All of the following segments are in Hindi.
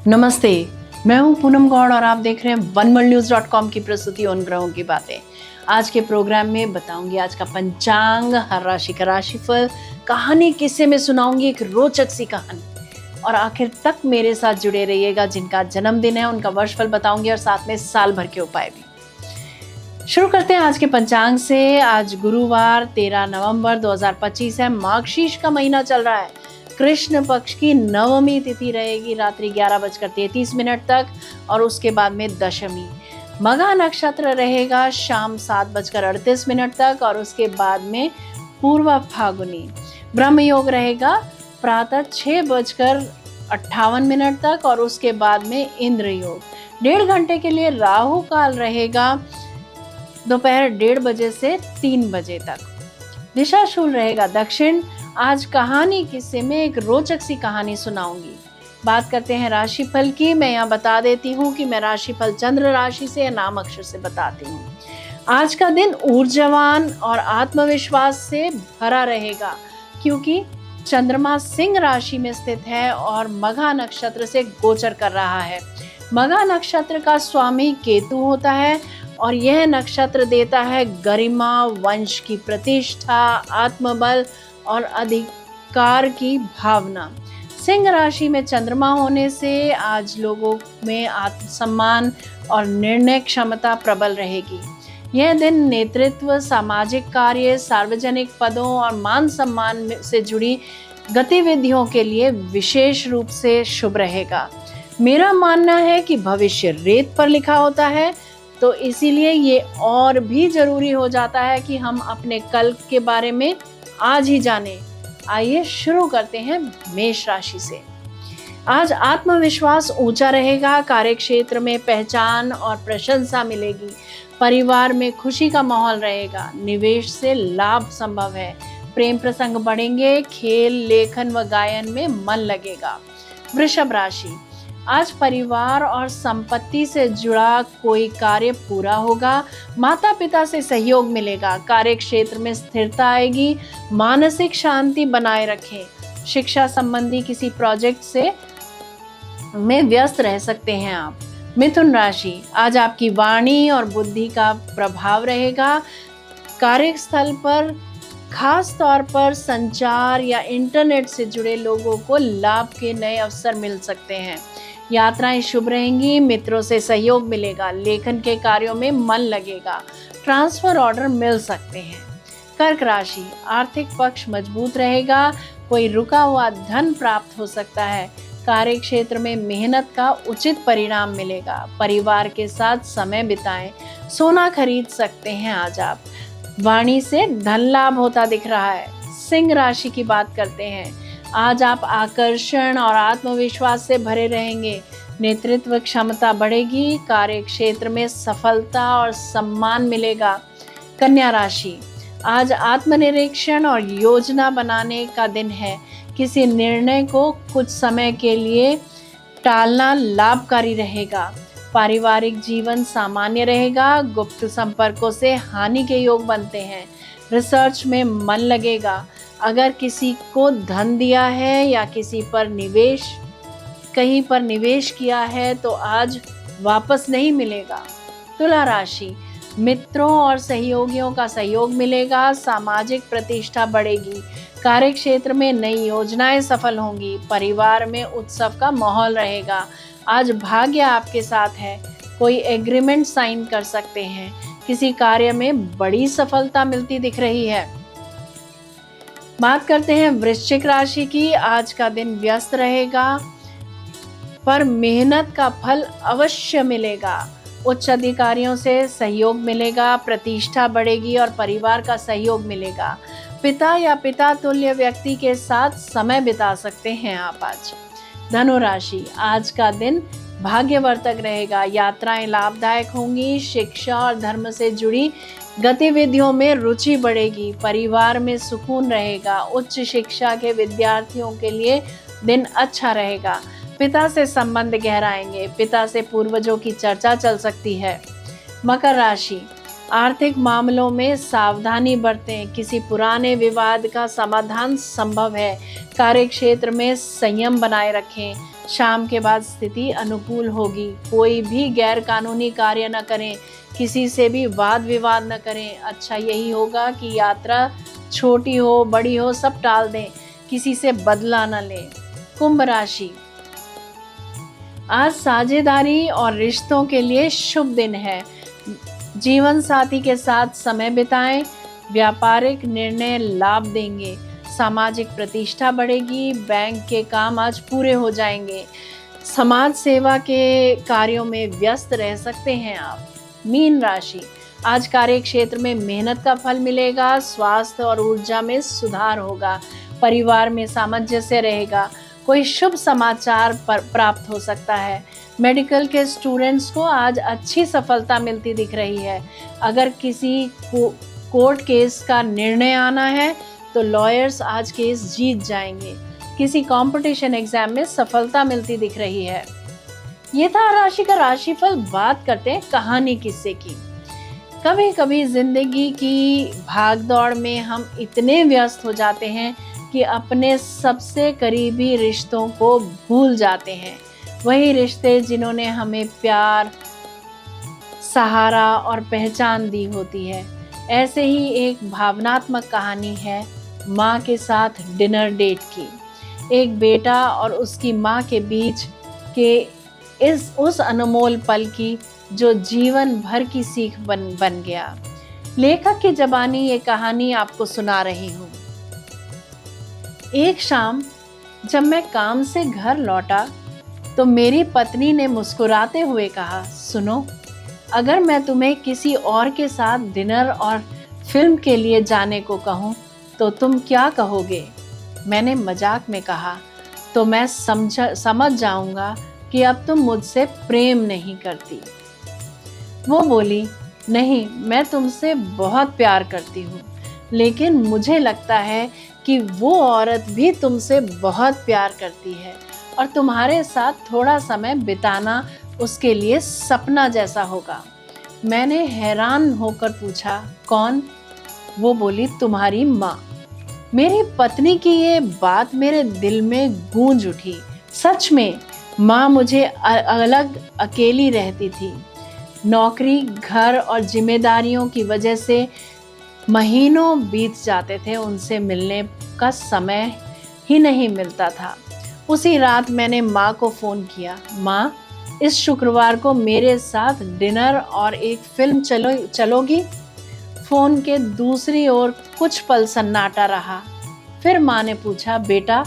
नमस्ते, मैं हूं पूनम गौड़ और आप देख रहे हैं oneworldnews.com की प्रस्तुति उन ग्रहों की बातें। आज के प्रोग्राम में बताऊंगी आज का पंचांग, हर राशि का राशिफल, कहानी किस्से में सुनाऊंगी एक रोचक सी कहानी और आखिर तक मेरे साथ जुड़े रहिएगा। जिनका जन्मदिन है उनका वर्षफल बताऊंगी और साथ में साल भर के उपाय भी। शुरू करते हैं आज के पंचांग से। आज गुरुवार 13 नवंबर 2025 है। माघशीर्ष का महीना चल रहा है। कृष्ण पक्ष की नवमी तिथि रहेगी रात्रि 11:33 तक और उसके बाद में दशमी। मघा नक्षत्र रहेगा शाम 7:38 तक और उसके बाद में पूर्व फागुनी। ब्रह्म योग रहेगा प्रातः 6:58 तक और उसके बाद में इंद्र योग। 1.5 घंटे के लिए राहु काल रहेगा दोपहर 1:30 बजे से 3 बजे तक। दिशाशूल रहेगा दक्षिण। आज कहानी किस्से में एक रोचक सी कहानी सुनाऊंगी। बात करते हैं राशिफल की। मैं यहाँ बता देती हूँ कि मैं राशिफल चंद्र राशि से या नाम अक्षर से बताती हूँ। आज का दिन ऊर्जावान और आत्मविश्वास से भरा रहेगा क्योंकि चंद्रमा सिंह राशि में स्थित है और मघा नक्षत्र से गोचर कर रहा है। मघा नक्षत्र का स्वामी केतु होता है और यह नक्षत्र देता है गरिमा, वंश की प्रतिष्ठा, आत्मबल और अधिकार की भावना। सिंह राशि में चंद्रमा होने से आज लोगों में आत्मसम्मान और निर्णय क्षमता प्रबल रहेगी। यह दिन नेतृत्व, सामाजिक कार्य, सार्वजनिक पदों और मान सम्मान से जुड़ी गतिविधियों के लिए विशेष रूप से शुभ रहेगा। मेरा मानना है कि भविष्य रेत पर लिखा होता है, तो इसीलिए ये और भी जरूरी हो जाता है कि हम अपने कल के बारे में आज ही जाने। आइए शुरू करते हैं मेष राशि से। आज आत्मविश्वास ऊंचा रहेगा। कार्यक्षेत्र में पहचान और प्रशंसा मिलेगी। परिवार में खुशी का माहौल रहेगा। निवेश से लाभ संभव है। प्रेम प्रसंग बढ़ेंगे। खेल, लेखन व गायन में मन लगेगा। वृषभ राशि, आज परिवार और संपत्ति से जुड़ा कोई कार्य पूरा होगा। माता पिता से सहयोग मिलेगा। कार्य क्षेत्र में स्थिरता आएगी। मानसिक शांति बनाए रखें। शिक्षा संबंधी किसी प्रोजेक्ट से में व्यस्त रह सकते हैं आप। मिथुन राशि, आज आपकी वाणी और बुद्धि का प्रभाव रहेगा। कार्यस्थल पर खास तौर पर संचार या इंटरनेट से जुड़े लोगों को लाभ के नए अवसर मिल सकते हैं। यात्राएं शुभ रहेंगी। मित्रों से सहयोग मिलेगा। लेखन के कार्यों में मन लगेगा। ट्रांसफर ऑर्डर मिल सकते हैं। कर्क राशि, आर्थिक पक्ष मजबूत रहेगा। कोई रुका हुआ धन प्राप्त हो सकता है। कार्य क्षेत्र में मेहनत का उचित परिणाम मिलेगा। परिवार के साथ समय बिताएं। सोना खरीद सकते हैं आज आप। वाणी से धन लाभ होता दिख रहा है। सिंह राशि की बात करते हैं। आज आप आकर्षण और आत्मविश्वास से भरे रहेंगे। नेतृत्व क्षमता बढ़ेगी। कार्य क्षेत्र में सफलता और सम्मान मिलेगा। कन्या राशि, आज आत्मनिरीक्षण और योजना बनाने का दिन है। किसी निर्णय को कुछ समय के लिए टालना लाभकारी रहेगा। पारिवारिक जीवन सामान्य रहेगा। गुप्त संपर्कों से हानि के योग बनते हैं। रिसर्च में मन लगेगा। अगर किसी को धन दिया है या कहीं पर निवेश किया है तो आज वापस नहीं मिलेगा। तुला राशि, मित्रों और सहयोगियों का सहयोग मिलेगा। सामाजिक प्रतिष्ठा बढ़ेगी। कार्य क्षेत्र में नई योजनाएं सफल होंगी। परिवार में उत्सव का माहौल रहेगा। आज भाग्य आपके साथ है। कोई एग्रीमेंट साइन कर सकते हैं। किसी कार्य में बड़ी सफलता मिलती दिख रही है। बात करते हैं वृश्चिक राशि की। आज का दिन व्यस्त रहेगा पर मेहनत का फल अवश्य मिलेगा। उच्च अधिकारियों से सहयोग मिलेगा। प्रतिष्ठा बढ़ेगी और परिवार का सहयोग मिलेगा। पिता या पिता तुल्य व्यक्ति के साथ समय बिता सकते हैं आप आज। धनु राशि, आज का दिन भाग्यवर्धक रहेगा। यात्राएं लाभदायक होंगी। शिक्षा और धर्म से जुड़ी गतिविधियों में रुचि बढ़ेगी। परिवार में सुकून रहेगा। उच्च शिक्षा के विद्यार्थियों के लिए दिन अच्छा रहेगा। पिता से संबंध गहराएंगे। पिता से पूर्वजों की चर्चा चल सकती है। मकर राशि, आर्थिक मामलों में सावधानी बरतें, किसी पुराने विवाद का समाधान संभव है। कार्यक्षेत्र में संयम बनाए रखें, शाम के बाद स्थिति अनुकूल होगी। कोई भी गैर कानूनी कार्य न करें, किसी से भी वाद विवाद न करें। अच्छा यही होगा कि यात्रा छोटी हो बड़ी हो सब टाल दें, किसी से बदला न लें। कुंभ राशि, आज साझेदारी और रिश्तों के लिए शुभ दिन है। जीवन साथी के साथ समय बिताएं, व्यापारिक निर्णय लाभ देंगे, सामाजिक प्रतिष्ठा बढ़ेगी, बैंक के काम आज पूरे हो जाएंगे। समाज सेवा के कार्यों में व्यस्त रह सकते हैं आप। मीन राशि, आज कार्य क्षेत्र में मेहनत का फल मिलेगा, स्वास्थ्य और ऊर्जा में सुधार होगा, परिवार में सामंजस्य रहेगा, कोई शुभ समाचार प्राप्त हो सकता है। मेडिकल के स्टूडेंट्स को आज अच्छी सफलता मिलती दिख रही है। अगर किसी कोर्ट केस का निर्णय आना है तो लॉयर्स आज केस जीत जाएंगे। किसी कंपटीशन एग्जाम में सफलता मिलती दिख रही है। ये था राशि का राशिफल। बात करते हैं कहानी किस्से की। कभी कभी जिंदगी की भागदौड़ में हम इतने व्यस्त हो जाते हैं कि अपने सबसे करीबी रिश्तों को भूल जाते हैं। वही रिश्ते जिन्होंने हमें प्यार, सहारा और पहचान दी होती है। ऐसे ही एक भावनात्मक कहानी है माँ के साथ डिनर डेट की। एक बेटा और उसकी माँ के बीच के उस अनमोल पल की जो जीवन भर की सीख बन गया। लेखक की ज़बानी ये कहानी आपको सुना रही हूँ। एक शाम जब मैं काम से घर लौटा तो मेरी पत्नी ने मुस्कुराते हुए कहा, सुनो, अगर मैं तुम्हें किसी और के साथ डिनर और फिल्म के लिए जाने को कहूँ तो तुम क्या कहोगे? मैंने मजाक में कहा, तो मैं समझ जाऊंगा कि अब तुम मुझसे प्रेम नहीं करती। वो बोली, नहीं, मैं तुमसे बहुत प्यार करती हूँ, लेकिन मुझे लगता है कि वो औरत भी तुमसे बहुत प्यार करती है और तुम्हारे साथ थोड़ा समय बिताना उसके लिए सपना जैसा होगा। मैंने हैरान होकर पूछा, कौन? वो बोली, तुम्हारी माँ। मेरी पत्नी की ये बात मेरे दिल में गूंज उठी। सच में माँ मुझे अलग अकेली रहती थी। नौकरी, घर और जिम्मेदारियों की वजह से महीनों बीत जाते थे, उनसे मिलने का समय ही नहीं मिलता था। उसी रात मैंने माँ को फ़ोन किया, माँ, इस शुक्रवार को मेरे साथ डिनर और एक फिल्म चलोगी? फ़ोन के दूसरी ओर कुछ पल सन्नाटा रहा। फिर माँ ने पूछा, बेटा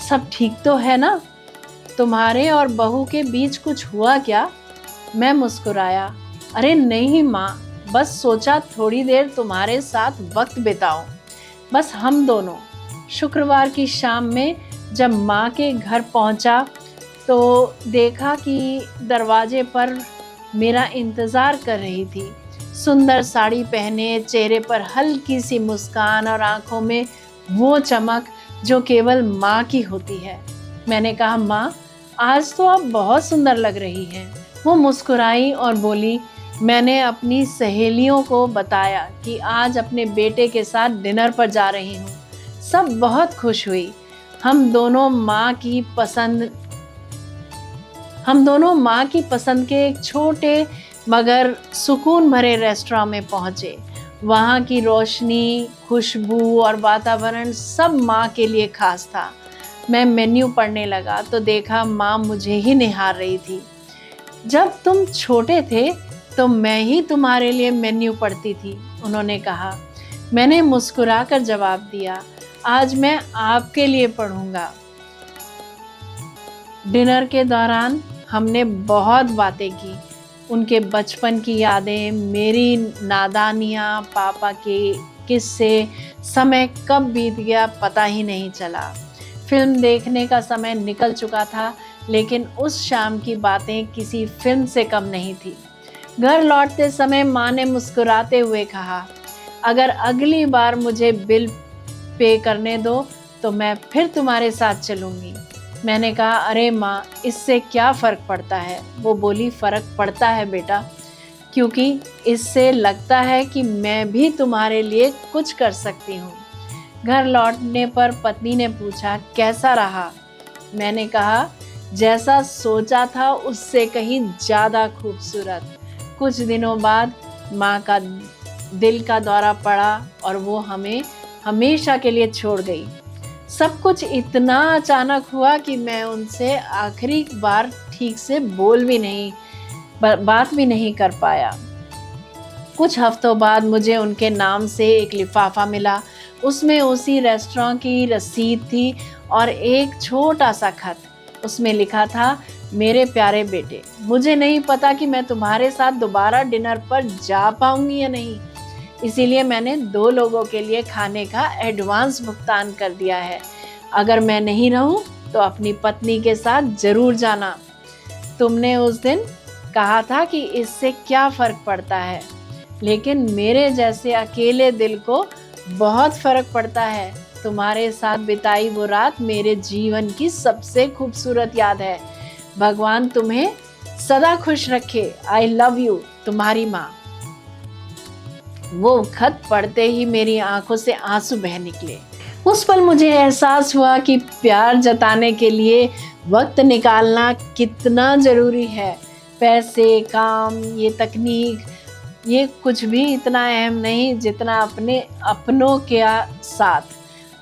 सब ठीक तो है ना? तुम्हारे और बहू के बीच कुछ हुआ क्या? मैं मुस्कुराया, अरे नहीं माँ, बस सोचा थोड़ी देर तुम्हारे साथ वक्त बिताऊं, बस हम दोनों। शुक्रवार की शाम में जब माँ के घर पहुँचा तो देखा कि दरवाजे पर मेरा इंतज़ार कर रही थी। सुंदर साड़ी पहने, चेहरे पर हल्की सी मुस्कान और आंखों में वो चमक जो केवल माँ की होती है। मैंने कहा, माँ, आज तो आप बहुत सुंदर लग रही हैं। वो मुस्कुराई और बोली, मैंने अपनी सहेलियों को बताया कि आज अपने बेटे के साथ डिनर पर जा रही हूँ। सब बहुत खुश हुई। हम दोनों माँ की पसंद के एक छोटे मगर सुकून भरे रेस्टोरेंट में पहुँचे। वहाँ की रोशनी, खुशबू और वातावरण सब माँ के लिए खास था। मैं मेन्यू पढ़ने लगा तो देखा माँ मुझे ही निहार रही थी। जब तुम छोटे थे तो मैं ही तुम्हारे लिए मेन्यू पढ़ती थी, उन्होंने कहा। मैंने मुस्कुराकर जवाब दिया, आज मैं आपके लिए पढ़ूंगा। डिनर के दौरान हमने बहुत बातें की, उनके बचपन की यादें, मेरी नादानियाँ, पापा के किस्से। समय कब बीत गया पता ही नहीं चला। फिल्म देखने का समय निकल चुका था, लेकिन उस शाम की बातें किसी फिल्म से कम नहीं थी। घर लौटते समय माँ ने मुस्कुराते हुए कहा, अगर अगली बार मुझे बिल पे करने दो तो मैं फिर तुम्हारे साथ चलूँगी। मैंने कहा, अरे माँ, इससे क्या फ़र्क पड़ता है? वो बोली, फ़र्क पड़ता है बेटा। क्योंकि इससे लगता है कि मैं भी तुम्हारे लिए कुछ कर सकती हूँ। घर लौटने पर पत्नी ने पूछा, कैसा रहा? मैंने कहा, जैसा सोचा था उससे कहीं ज़्यादा खूबसूरत। कुछ दिनों बाद माँ का दिल का दौरा पड़ा और वो हमें हमेशा के लिए छोड़ गई। सब कुछ इतना अचानक हुआ कि मैं उनसे आखिरी बार ठीक से बात भी नहीं कर पाया। कुछ हफ्तों बाद मुझे उनके नाम से एक लिफाफा मिला। उसमें उसी रेस्टोरेंट की रसीद थी और एक छोटा सा खत। उसमें लिखा था, मेरे प्यारे बेटे, मुझे नहीं पता कि मैं तुम्हारे साथ दोबारा डिनर पर जा पाऊंगी या नहीं, इसीलिए मैंने 2 लोगों के लिए खाने का एडवांस भुगतान कर दिया है। अगर मैं नहीं रहूं तो अपनी पत्नी के साथ जरूर जाना। तुमने उस दिन कहा था कि इससे क्या फर्क पड़ता है, लेकिन मेरे जैसे अकेले दिल को बहुत फर्क पड़ता है। तुम्हारे साथ बिताई वो रात मेरे जीवन की सबसे खूबसूरत याद है। भगवान तुम्हें सदा खुश रखे। आई लव यू, तुम्हारी माँ। वो खत पढ़ते ही मेरी आंखों से आंसू बह निकले। उस पल मुझे एहसास हुआ कि प्यार जताने के लिए वक्त निकालना कितना जरूरी है। पैसे, काम, ये तकनीक, ये कुछ भी इतना अहम नहीं जितना अपने अपनों के साथ।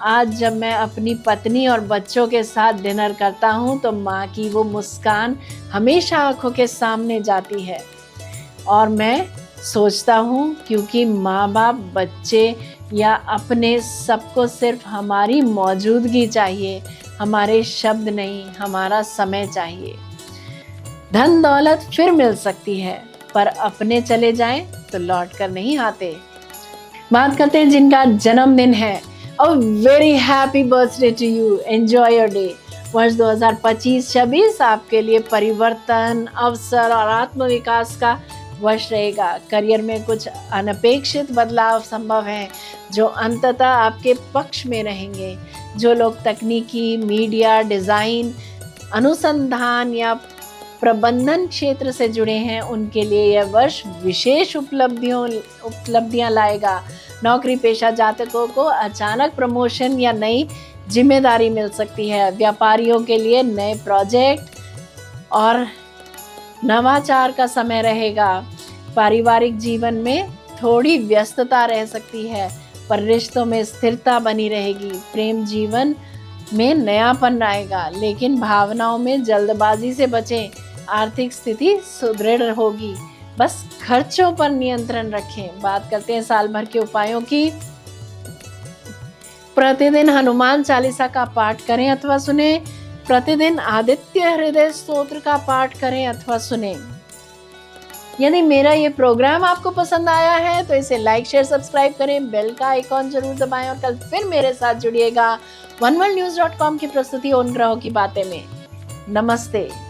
आज जब मैं अपनी पत्नी और बच्चों के साथ डिनर करता हूँ तो माँ की वो मुस्कान हमेशा आंखों के सामने जाती है और मैं सोचता हूँ, क्योंकि माँ बाप, बच्चे या अपने, सबको सिर्फ हमारी मौजूदगी चाहिए, हमारे शब्द नहीं, हमारा समय चाहिए। धन दौलत फिर मिल सकती है, पर अपने चले जाएं तो लौट कर नहीं आते। बात करते हैं जिनका जन्मदिन है। A very happy birthday to you, enjoy your day. वर्ष 2025-26 आपके लिए परिवर्तन, अवसर और आत्मविकास का वर्ष रहेगा। करियर में कुछ अनपेक्षित बदलाव संभव हैं जो अंततः आपके पक्ष में रहेंगे। जो लोग तकनीकी, मीडिया, डिज़ाइन, अनुसंधान या प्रबंधन क्षेत्र से जुड़े हैं उनके लिए यह वर्ष विशेष उपलब्धियां लाएगा। नौकरी पेशा जातकों को अचानक प्रमोशन या नई जिम्मेदारी मिल सकती है। व्यापारियों के लिए नए प्रोजेक्ट और नवाचार का समय रहेगा। पारिवारिक जीवन में थोड़ी व्यस्तता रह सकती है, पर रिश्तों में स्थिरता बनी रहेगी। प्रेम जीवन में नयापन आएगा, लेकिन भावनाओं में जल्दबाजी से बचें। आर्थिक स्थिति सुदृढ़ होगी, बस खर्चों पर नियंत्रण रखें। बात करते हैं साल भर के उपायों की। प्रतिदिन हनुमान चालीसा का पाठ करें अथवा सुने। प्रतिदिन आदित्य हृदय स्तोत्र का पाठ करें अथवा सुने। यदि मेरा ये प्रोग्राम आपको पसंद आया है तो इसे लाइक, शेयर, सब्सक्राइब करें, बेल का आइकॉन जरूर दबाएं और कल फिर मेरे साथ जुड़िएगा oneworldnews.com की प्रस्तुति उन ग्रहों की बातें में। नमस्ते।